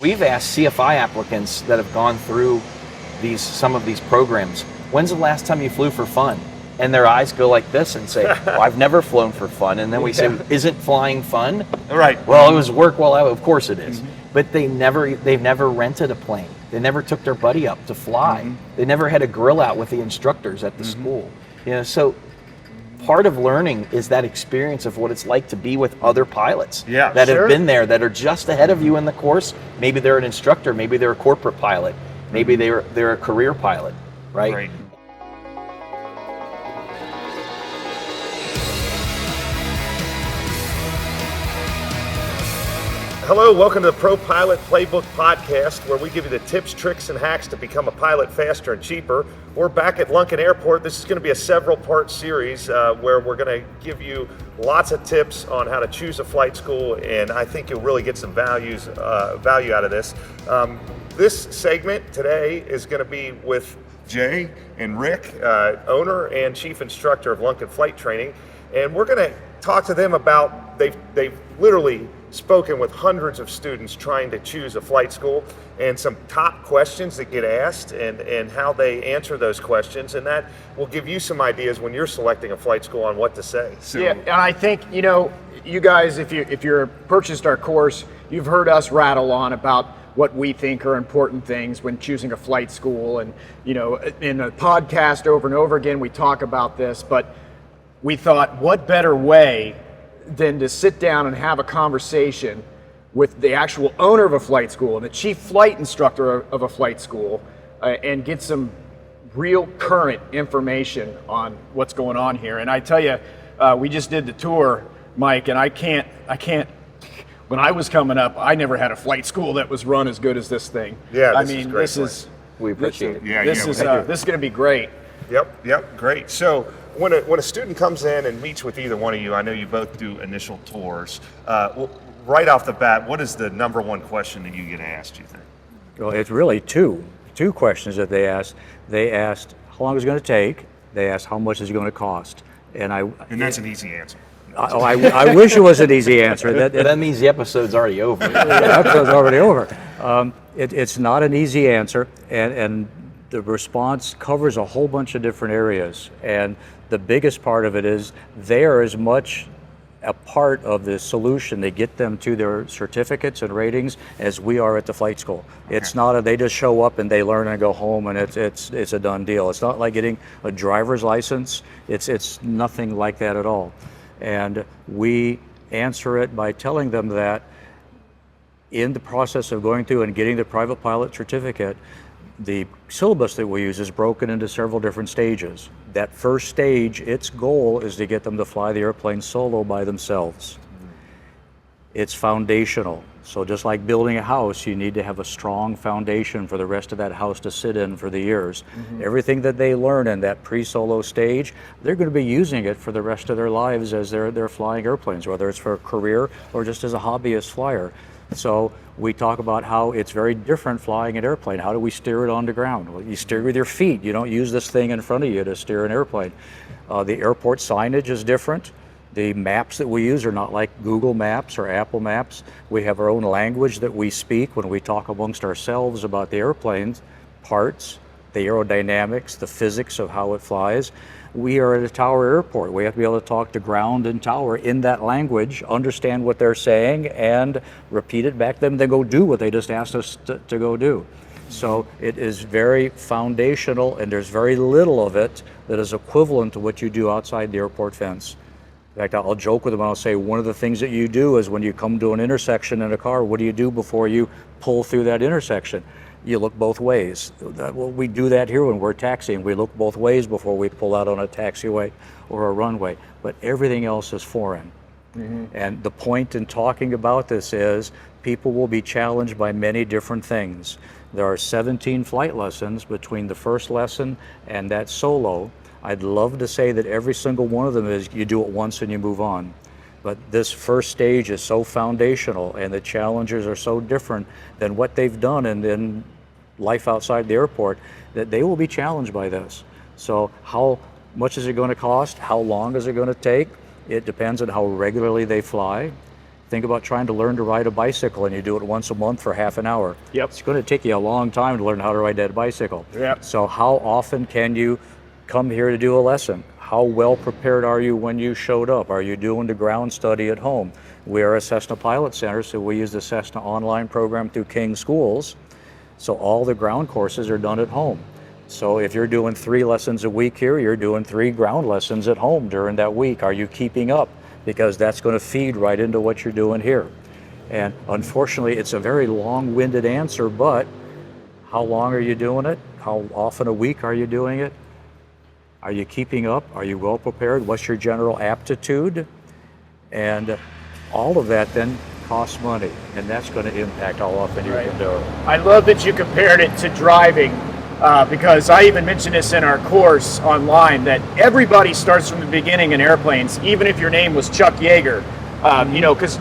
We've asked CFI applicants that have gone through some of these programs, when's the last time you flew for fun? And their eyes go like this and say, well, I've never flown for fun. And then we say, isn't flying fun? Right. Well, it was work of course it is. But they've never rented a plane. They never took their buddy up to fly. They never had a grill out with the instructors at the school. So part of learning is that experience of what it's like to be with other pilots that have been there, that are just ahead of you in the course. Maybe they're an instructor, maybe they're a corporate pilot, maybe they're a career pilot, right? Hello, welcome to the Pro Pilot Playbook Podcast, where we give you the tips, tricks, and hacks to become a pilot faster and cheaper. We're back at Lunken Airport. This is going to be a several-part series where we're going to give you lots of tips on how to choose a flight school, and I think you'll really get some value out of this. This segment today is going to be with Jay and Rick, owner and chief instructor of Lunken Flight Training, and we're going to talk to them about, they've literally spoken with hundreds of students trying to choose a flight school, and some top questions that get asked and how they answer those questions, and that will give you some ideas when you're selecting a flight school on what to say. Yeah, and I think, you guys, if you're purchased our course, you've heard us rattle on about what we think are important things when choosing a flight school, and in the podcast over and over again we talk about this, but we thought, what better way than to sit down and have a conversation with the actual owner of a flight school and the chief flight instructor of a flight school and get some real current information on what's going on here. And I tell you, we just did the tour, Mike, and I can't, when I was coming up, I never had a flight school that was run as good as this thing. Yeah, we appreciate it. This is going to be great. Yep, great. So when a student comes in and meets with either one of you, I know you both do initial tours. Right off the bat, what is the number one question that you get asked, you think? Well, it's really two questions that they asked. They asked how long it's going to take. They asked how much is it going to cost. And that's an easy answer. I wish it was an easy answer. That means the episode's already over. The episode's already over. It's not an easy answer, and the response covers a whole bunch of different areas. And the biggest part of it is they are as much a part of the solution to get them to their certificates and ratings as we are at the flight school. It's not they just show up and they learn and go home and it's a done deal. It's not like getting a driver's license. It's nothing like that at all. And we answer it by telling them that in the process of going through and getting the private pilot certificate, the syllabus that we use is broken into several different stages. That first stage, its goal is to get them to fly the airplane solo by themselves. It's foundational. So just like building a house, you need to have a strong foundation for the rest of that house to sit in for the years. Everything that they learn in that pre-solo stage, they're going to be using it for the rest of their lives as they're flying airplanes, whether it's for a career or just as a hobbyist flyer. So we talk about how it's very different flying an airplane. How do we steer it on the ground? Well, you steer with your feet. You don't use this thing in front of you to steer an airplane. The airport signage is different. The maps that we use are not like Google Maps or Apple Maps. We have our own language that we speak when we talk amongst ourselves about the airplane's parts, the aerodynamics, the physics of how it flies. We are at a tower airport. We have to be able to talk to ground and tower in that language, understand what they're saying, and repeat it back to them, then go do what they just asked us to go do. So it is very foundational, and there's very little of it that is equivalent to what you do outside the airport fence. In fact, I'll joke with them and I'll say, one of the things that you do is when you come to an intersection in a car, what do you do before you pull through that intersection? You look both ways. Well, we do that here when we're taxiing. We look both ways before we pull out on a taxiway or a runway, but everything else is foreign. And the point in talking about this is people will be challenged by many different things. There are 17 flight lessons between the first lesson and that solo. I'd love to say that every single one of them is you do it once and you move on. But this first stage is so foundational and the challenges are so different than what they've done in life outside the airport that they will be challenged by this. So how much is it going to cost? How long is it going to take? It depends on how regularly they fly. Think about trying to learn to ride a bicycle and you do it once a month for half an hour. Yep. It's going to take you a long time to learn how to ride that bicycle. Yep. So how often can you come here to do a lesson? How well prepared are you when you showed up? Are you doing the ground study at home? We are a Cessna Pilot Center, so we use the Cessna online program through King Schools. So all the ground courses are done at home. So if you're doing 3 lessons a week here, you're doing 3 ground lessons at home during that week. Are you keeping up? Because that's going to feed right into what you're doing here. And unfortunately, it's a very long-winded answer, but how long are you doing it? How often a week are you doing it? Are you keeping up? Are you well prepared? What's your general aptitude? And all of that then costs money, and that's going to impact how often you can do it. I love that you compared it to driving, because I even mentioned this in our course online, that everybody starts from the beginning in airplanes, even if your name was Chuck Yeager. You know, because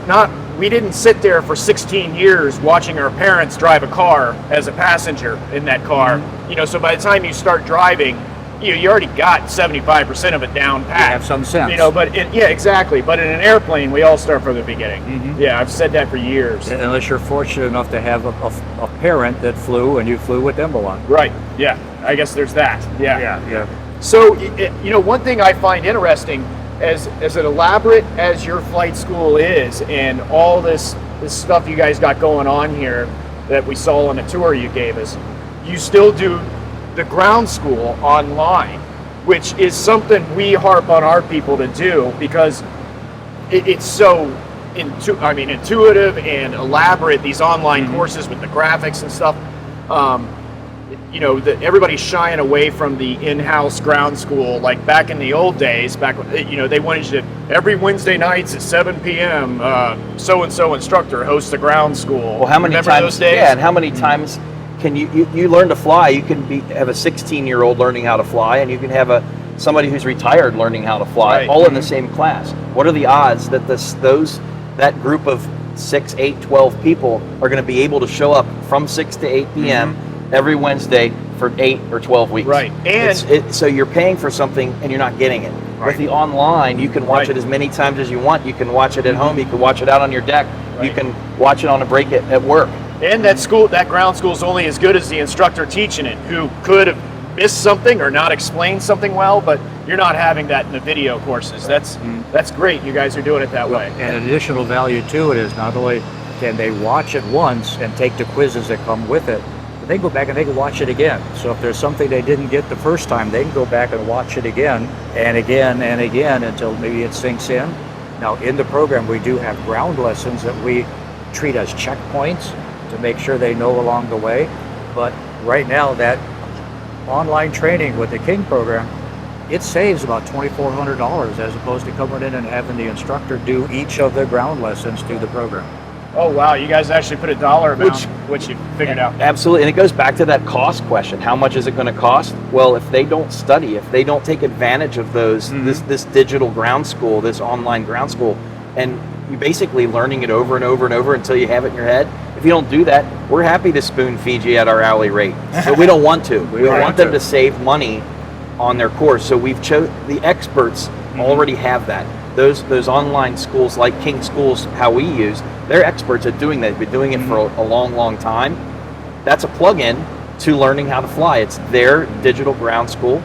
we didn't sit there for 16 years watching our parents drive a car as a passenger in that car. You know, so by the time you start driving, you already got 75% of it down pat. You have some sense. You know, but yeah, exactly. But in an airplane, we all start from the beginning. Yeah, I've said that for years. Unless you're fortunate enough to have a parent that flew and you flew with them a lot. Right. Yeah. I guess there's that. Yeah. Yeah. So, you know, one thing I find interesting, as elaborate as your flight school is, and all this stuff you guys got going on here that we saw on the tour you gave us, you still do the ground school online, which is something we harp on our people to do, because it's so intuitive and elaborate, these online courses with the graphics and stuff. You know, everybody's shying away from the in-house ground school, like back in the old days, back when, you know, they wanted you to, every Wednesday nights at 7 p.m., so-and-so instructor hosts the ground school. Well, how many Remember times? those days? Yeah, and how many times can you learn to fly? You can have a 16-year-old learning how to fly, and you can have somebody who's retired learning how to fly, Right. all in the same class. What are the odds that that group of 6, 8, 12 people are going to be able to show up from 6 to 8 p.m. every Wednesday for 8 or 12 weeks? Right. And so you're paying for something and you're not getting it. Right. With the online, you can watch Right. it as many times as you want. You can watch it at home. You can watch it out on your deck. You Right. can watch it on a break at work. And that ground school is only as good as the instructor teaching it, who could have missed something or not explained something well, but you're not having that in the video courses. That's great. You guys are doing it that way. And additional value to it is not only can they watch it once and take the quizzes that come with it, but they can go back and they can watch it again. So if there's something they didn't get the first time, they can go back and watch it again and again and again until maybe it sinks in. Now in the program, we do have ground lessons that we treat as checkpoints to make sure they know along the way. But right now, that online training with the King program, it saves about $2,400 as opposed to coming in and having the instructor do each of the ground lessons through the program. Oh wow, you guys actually put a dollar amount, which you figured out. Absolutely, and it goes back to that cost question. How much is it going to cost? Well, if they don't study, if they don't take advantage of those, this digital ground school, this online ground school, and you're basically learning it over and over and over until you have it in your head. If you don't do that, we're happy to spoon feed you at our hourly rate, but we don't want to. We want them to save money on their course. So we've the experts already have that. Those online schools like King Schools, how we use, they're experts at doing that. They've been doing it for a long, long time. That's a plug-in to learning how to fly. It's their digital ground school.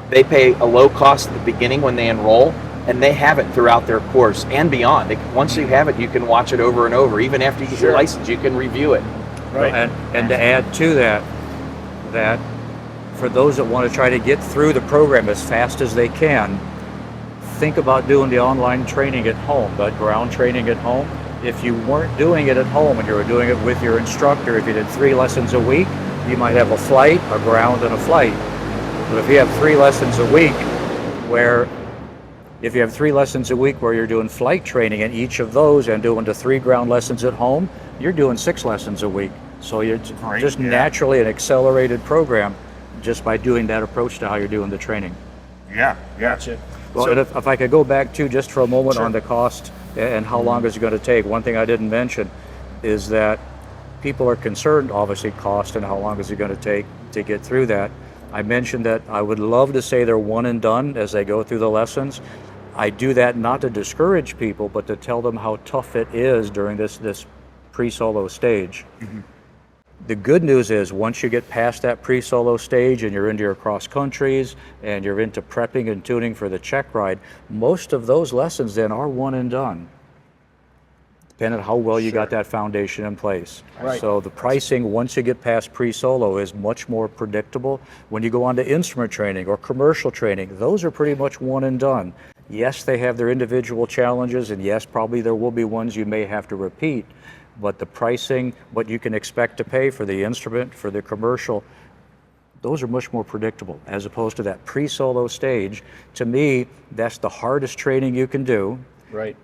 They pay a low cost at the beginning when they enroll, and they have it throughout their course and beyond. Once you have it, you can watch it over and over. Even after you get your license, you can review it. Right. And to add to that for those that want to try to get through the program as fast as they can, think about doing the online training at home, that ground training at home. If you weren't doing it at home and you were doing it with your instructor, if you did 3 lessons a week, you might have a flight, a ground, and a flight. But if you have 3 lessons a week where you're doing flight training in each of those and doing the 3 ground lessons at home, you're doing 6 lessons a week. So you're just naturally an accelerated program just by doing that approach to how you're doing the training. Yeah, gotcha. Well, So- and if I could go back to just for a moment on the cost and how long is it going to take, one thing I didn't mention is that people are concerned, obviously, cost and how long is it going to take to get through that. I mentioned that I would love to say they're one and done as they go through the lessons. I do that not to discourage people, but to tell them how tough it is during this pre-solo stage. The good news is once you get past that pre-solo stage and you're into your cross countries and you're into prepping and tuning for the check ride, most of those lessons then are one and done, depending on how well you got that foundation in place. Right. So the pricing, once you get past pre-solo, is much more predictable. When you go on to instrument training or commercial training, those are pretty much one and done. Yes, they have their individual challenges, and yes, probably there will be ones you may have to repeat, but the pricing, what you can expect to pay for the instrument, for the commercial, those are much more predictable as opposed to that pre-solo stage. To me, that's the hardest training you can do. Right.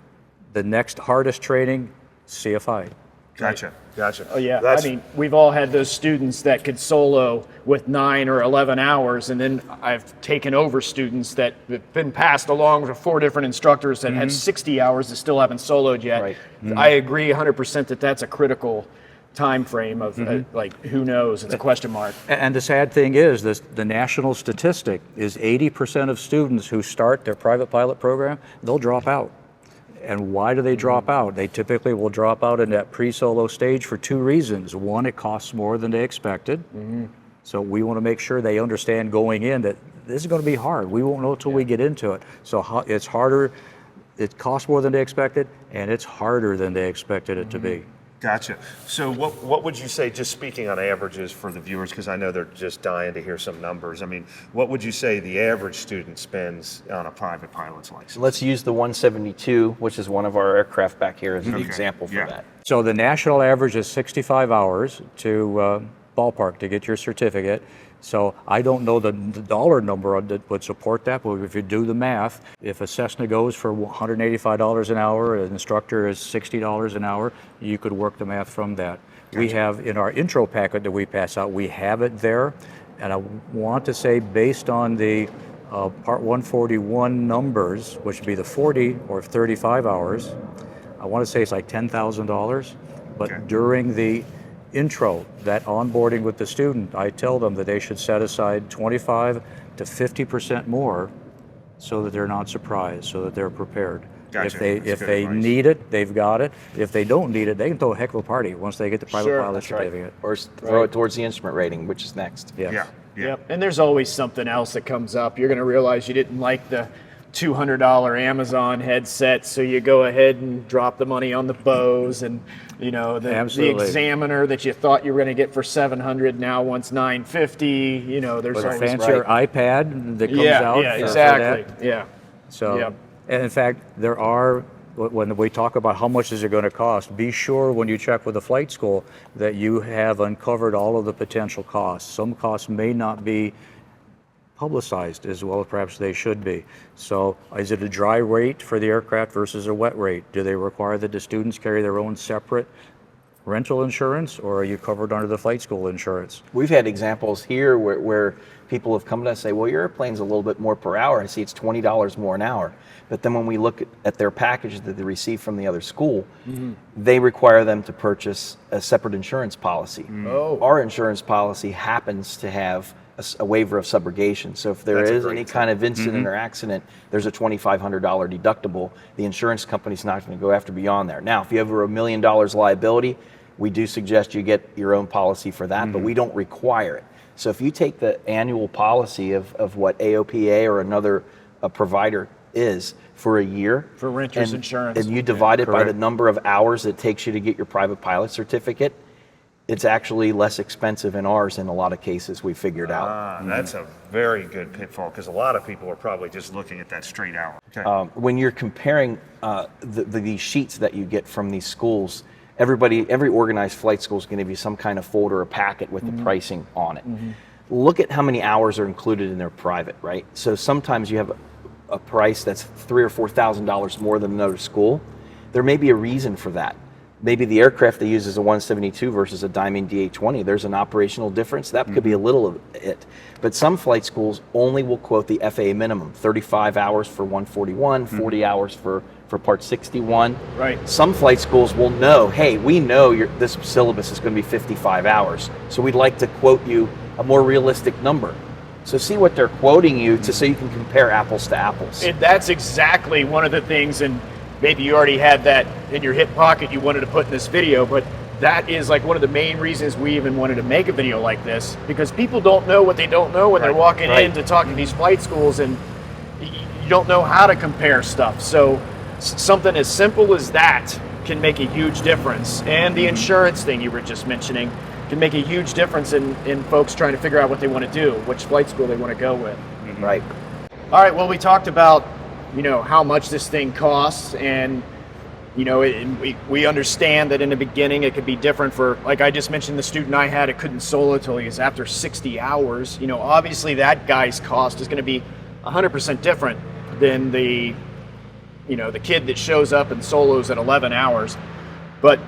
The next hardest training, CFI. Gotcha. Oh yeah, That's- I mean, we've all had those students that could solo with 9 or 11 hours, and then I've taken over students that have been passed along with 4 different instructors that have 60 hours that still haven't soloed yet. Right. I agree 100% that that's a critical time frame of like, who knows, it's a question mark. And the sad thing is, the national statistic is 80% of students who start their private pilot program, they'll drop out. And why do they drop out? They typically will drop out in that pre-solo stage for 2 reasons. One, it costs more than they expected. So we want to make sure they understand going in that this is going to be hard. We won't know until we get into it. So it's harder, it costs more than they expected, and it's harder than they expected it to be. Gotcha. So what would you say, just speaking on averages for the viewers, because I know they're just dying to hear some numbers. I mean, what would you say the average student spends on a private pilot's license? Let's use the 172, which is one of our aircraft back here, as the example for that. So the national average is 65 hours to ballpark to get your certificate. So I don't know the dollar number that would support that, but if you do the math, if a Cessna goes for $185 an hour, an instructor is $60 an hour, you could work the math from that. Gotcha. We have in our intro packet that we pass out, we have it there, and I want to say based on the Part 141 numbers, which would be the 40 or 35 hours, I want to say it's like $10,000, but during the intro, that onboarding with the student, I tell them that they should set aside 25 to 50% more so that they're not surprised, so that they're prepared. Gotcha. If they need it, they've got it. If they don't need it, they can throw a heck of a party once they get the private pilot certificate. Or throw it towards the instrument rating, which is next. Yes. Yep. And there's always something else that comes up. You're going to realize you didn't like the $200 Amazon headset, so you go ahead and drop the money on the Bose, and you know the examiner that you thought you were going to get for $700 now wants $950. You know, there's Or the always fancier iPad that comes out. Yeah, for exactly. that. Yeah. So, and in fact, there are, when we talk about how much is it going to cost, be sure when you check with the flight school that you have uncovered all of the potential costs. Some costs may not be publicized as well as perhaps they should be. So is it a dry rate for the aircraft versus a wet rate? Do they require that the students carry their own separate rental insurance, or are you covered under the flight school insurance? We've had examples here where people have come to us and say, well, your airplane's a little bit more per hour. I see it's $20 more an hour. But then when we look at their package that they receive from the other school, they require them to purchase a separate insurance policy. Our insurance policy happens to have a waiver of subrogation. So if there is any kind of incident or accident, there's a $2,500 deductible. The insurance company's not going to go after beyond there. Now, if you have over $1 million liability, we do suggest you get your own policy for that, but we don't require it. So if you take the annual policy of what AOPA or another provider is for a year For renter's insurance. and you divide it by the number of hours it takes you to get your private pilot certificate, it's actually less expensive in ours in a lot of cases, we figured out. That's a very good pitfall, because a lot of people are probably just looking at that straight hour. Okay. When you're comparing these sheets that you get from these schools, every organized flight school is going to give you some kind of folder or packet with the pricing on it. Look at how many hours are included in their private, right? So sometimes you have a price that's $3,000 or $4,000 more than another school. There may be a reason for that. Maybe the aircraft they use is a 172 versus a Diamond DA-20. There's an operational difference. That could be a little of it. But some flight schools only will quote the FAA minimum, 35 hours for 141, 40 hours for Part 61. Right. Some flight schools will know, hey, we know this syllabus is going to be 55 hours, so we'd like to quote you a more realistic number. So see what they're quoting you so you can compare apples to apples. And that's exactly one of the things, and maybe you already had that in your hip pocket you wanted to put in this video, but that is like one of the main reasons we even wanted to make a video like this, because people don't know what they don't know when they're walking in to talk to these flight schools, and you don't know how to compare stuff. So something as simple as that can make a huge difference. And the insurance thing you were just mentioning can make a huge difference in folks trying to figure out what they want to do, which flight school they want to go with. Right. All right, well, we talked about, you know, how much this thing costs, and you know, we understand that in the beginning it could be different for, like I just mentioned, the student I had, it couldn't solo till he was after 60 hours. You know, obviously that guy's cost is going to be 100% different than the, you know, the kid that shows up and solos at 11 hours. But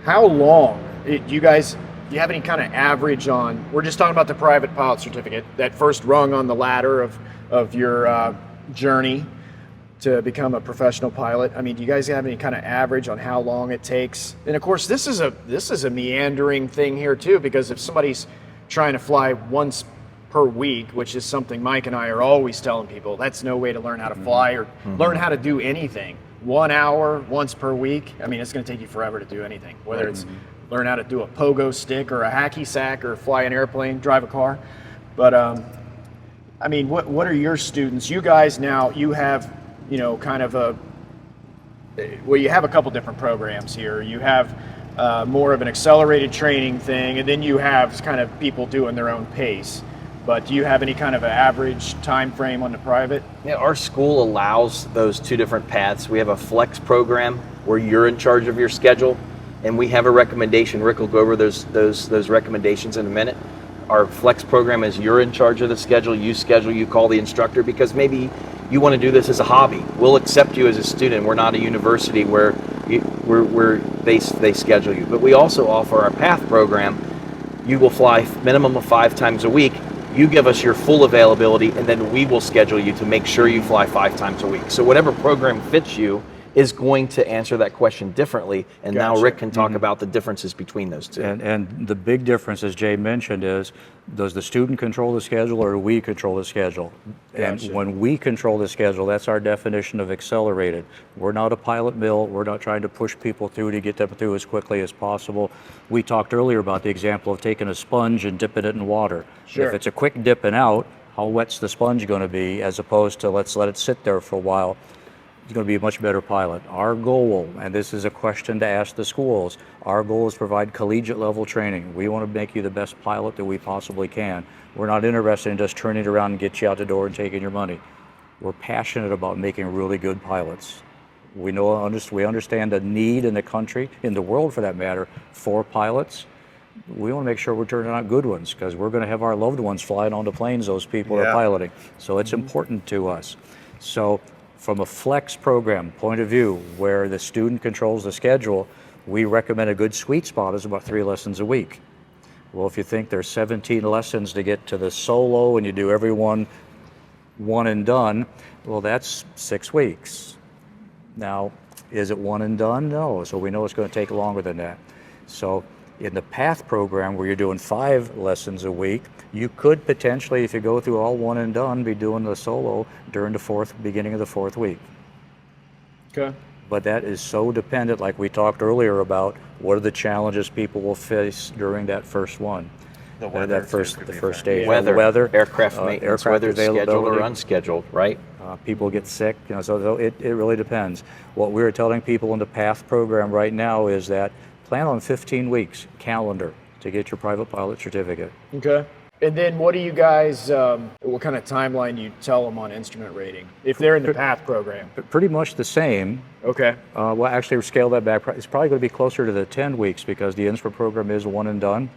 how long, do you have any kind of average on, we're just talking about the private pilot certificate, that first rung on the ladder of your journey to become a professional pilot? I mean, do you guys have any kind of average on how long it takes? And of course, this is a meandering thing here too, because if somebody's trying to fly once per week, which is something Mike and I are always telling people, that's no way to learn how to fly or learn how to do anything. 1 hour once per week, I mean, it's going to take you forever to do anything, whether it's learn how to do a pogo stick or a hacky sack or fly an airplane, drive a car. But I mean, what are your students? You guys now, you have, you know, kind of you have a couple different programs here. You have more of an accelerated training thing, and then you have kind of people doing their own pace. But do you have any kind of an average time frame on the private? Yeah, our school allows those two different paths. We have a flex program where you're in charge of your schedule, and we have a recommendation. Rick will go over those recommendations in a minute. Our flex program is you're in charge of the schedule, you call the instructor, because maybe you want to do this as a hobby. We'll accept you as a student. We're not a university where they schedule you. But we also offer our PATH program. You will fly minimum of 5 times a week. You give us your full availability, and then we will schedule you to make sure you fly 5 times a week. So whatever program fits you is going to answer that question differently. And now Rick can talk about the differences between those two. And the big difference, as Jay mentioned, is does the student control the schedule or do we control the schedule? And when we control the schedule, that's our definition of accelerated. We're not a pilot mill. We're not trying to push people through to get them through as quickly as possible. We talked earlier about the example of taking a sponge and dipping it in water. Sure. If it's a quick dipping out, how wet's the sponge going to be, as opposed to let's let it sit there for a while? It's going to be a much better pilot. Our goal, and this is a question to ask the schools, our goal is to provide collegiate level training. We want to make you the best pilot that we possibly can. We're not interested in just turning it around and get you out the door and taking your money. We're passionate about making really good pilots. We understand the need in the country, in the world for that matter, for pilots. We want to make sure we're turning out good ones, because we're going to have our loved ones flying on the planes those people are piloting. So it's important to us. So from a flex program point of view, where the student controls the schedule, we recommend a good sweet spot is about 3 lessons a week. Well, if you think there's 17 lessons to get to the solo and you do every one and done, well, that's 6 weeks. Now, is it one and done? No, so we know it's going to take longer than that. So in the PATH program, where you're doing 5 lessons a week, you could potentially, if you go through all one and done, be doing the solo during the beginning of the 4th week. Okay. But that is so dependent, like we talked earlier about, what are the challenges people will face during that first one. The weather, the first stage. Weather, aircraft maintenance, aircraft whether it's scheduled or availability. unscheduled, right? People get sick, you know, so it really depends. What we're telling people in the PATH program right now is that plan on 15 weeks calendar to get your private pilot certificate. Okay. And then what do you guys, what kind of timeline do you tell them on instrument rating if they're in the PATH program? Pretty much the same. Okay. Well, actually, we scale that back. It's probably going to be closer to the 10 weeks because the instrument program is one and done.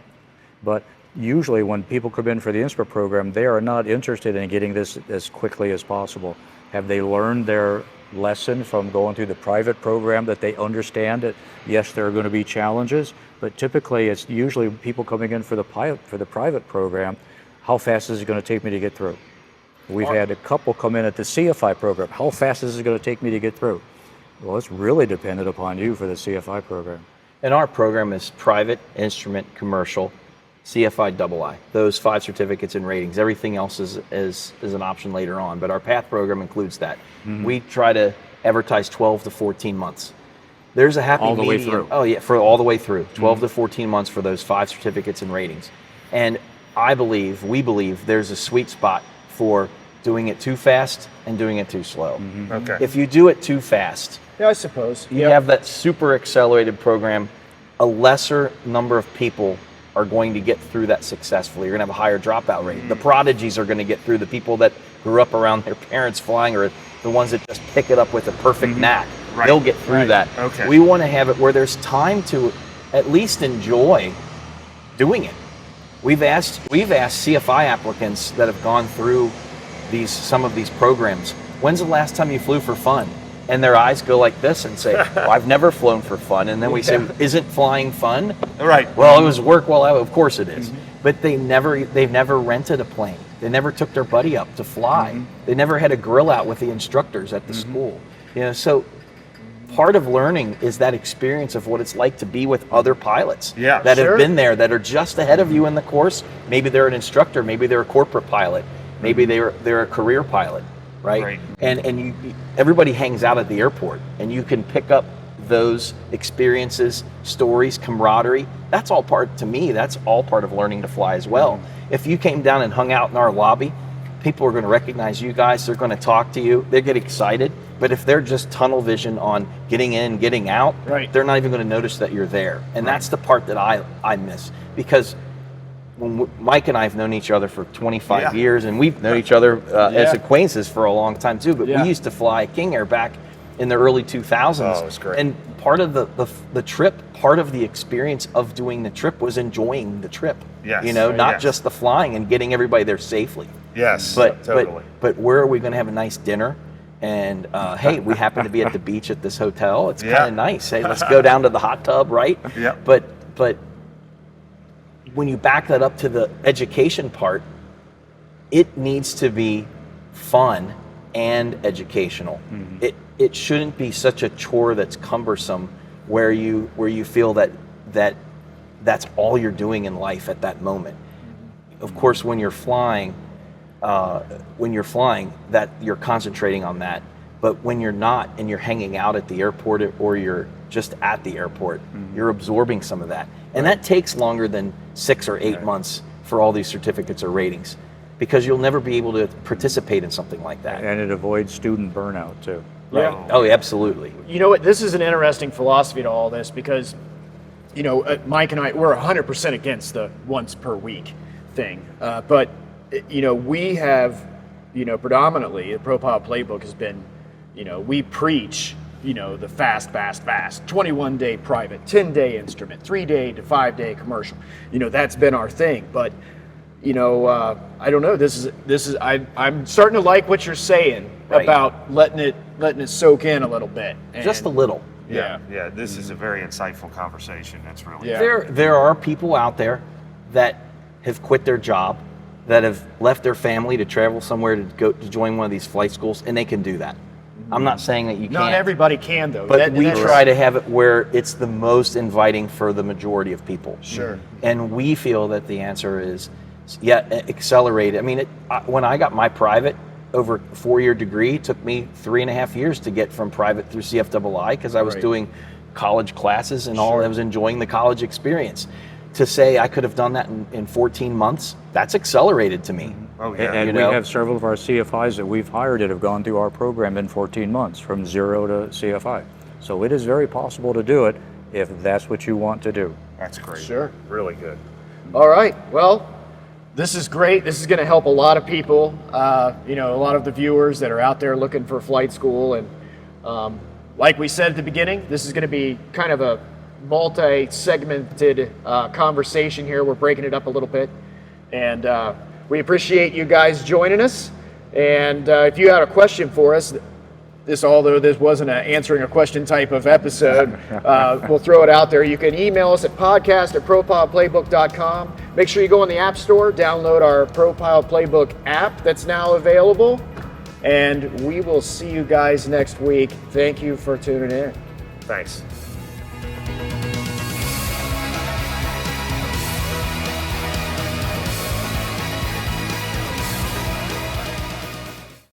But usually when people come in for the instrument program, they are not interested in getting this as quickly as possible. Have they learned their lesson from going through the private program, that they understand that yes, there are going to be challenges, but typically it's usually people coming in for the private program, how fast is it going to take me to get through? We've had a couple come in at the CFI program, how fast is it going to take me to get through? Well, it's really dependent upon you for the CFI program. And our program is private, instrument, commercial. CFI II. Those 5 certificates and ratings. Everything else is an option later on, but our PATH program includes that. We try to advertise 12 to 14 months. There's a happy All the way medium. through. Oh yeah, for all the way through. 12 to 14 months for those 5 certificates and ratings. And we believe there's a sweet spot for doing it too fast and doing it too slow. Okay. If you do it too fast, Yeah, I suppose. you have that super accelerated program, a lesser number of people are going to get through that successfully. You're going to have a higher dropout rate. The prodigies are going to get through. The people that grew up around their parents flying are the ones that just pick it up with a perfect knack. Right. They'll get through that. Okay. We want to have it where there's time to at least enjoy doing it. We've asked CFI applicants that have gone through some of these programs, when's the last time you flew for fun? And their eyes go like this and say, well, I've never flown for fun. And then we say, isn't flying fun? Right. Well, it was work of course it is. But they've never rented a plane. They never took their buddy up to fly. They never had a grill out with the instructors at the school. So part of learning is that experience of what it's like to be with other pilots that have been there, that are just ahead of you in the course. Maybe they're an instructor, maybe they're a corporate pilot, maybe they're a career pilot, right? And everybody hangs out at the airport, and you can pick up those experiences, stories, camaraderie. That's all part of learning to fly as well. If you came down and hung out in our lobby, people are going to recognize you guys. They're going to talk to you. They get excited. But if they're just tunnel vision on getting in, getting out, they're not even going to notice that you're there. And that's the part that I miss. Because when Mike and I have known each other for 25 years, and we've known each other as acquaintances for a long time too. But we used to fly King Air back in the early 2000s. Oh, it was great. And part of the trip, part of the experience of doing the trip was enjoying the trip. Yes. Not just the flying and getting everybody there safely. Yes, But totally. but where are we going to have a nice dinner? And hey, we happen to be at the beach at this hotel. It's kind of nice. Hey, let's go down to the hot tub, right? Yeah. But when you back that up to the education part, it needs to be fun and educational. It shouldn't be such a chore that's cumbersome, where you feel that that's all you're doing in life at that moment. Of course, when you're flying, that you're concentrating on that. But when you're not, and you're hanging out at the airport, or you're just at the airport, you're absorbing some of that. And that takes longer than 6 or 8 months for all these certificates or ratings, because you'll never be able to participate in something like that. And it avoids student burnout too. Right. Oh, absolutely. You know what? This is an interesting philosophy to all this, because, Mike and I, we're 100% against the once per week thing. But, we have, predominantly, the ProPilot Playbook has been, we preach, the fast, 21-day private, 10-day instrument, 3-day to 5-day commercial. That's been our thing. But, I don't know. I'm starting to like what you're saying about letting it soak in a little bit. Just a little. Yeah. This is a very insightful conversation. That's really There are people out there that have quit their job, that have left their family to travel somewhere to go to join one of these flight schools, and they can do that. I'm not saying that you can't. Not everybody can, though. But we try to have it where it's the most inviting for the majority of people. Sure. And we feel that the answer is, accelerate it. I mean, when I got my private, over a 4-year degree, it took me 3.5 years to get from private through CFII, because I was doing college classes and all. I was enjoying the college experience. To say I could have done that in 14 months, that's accelerated to me. Oh, yeah. And we have several of our CFIs that we've hired that have gone through our program in 14 months, from 0 to CFI. So it is very possible to do it if that's what you want to do. That's great. Sure. Really good. All right. Well, this is great. This is going to help a lot of people, a lot of the viewers that are out there looking for flight school. And like we said at the beginning, this is going to be kind of a multi-segmented conversation here. We're breaking it up a little bit. And we appreciate you guys joining us. And if you had a question for us, although this wasn't an answering a question type of episode, we'll throw it out there. You can email us at podcast@propilotplaybook.com. Make sure you go in the App Store, download our ProPilot Playbook app that's now available, and we will see you guys next week. Thank you for tuning in. Thanks.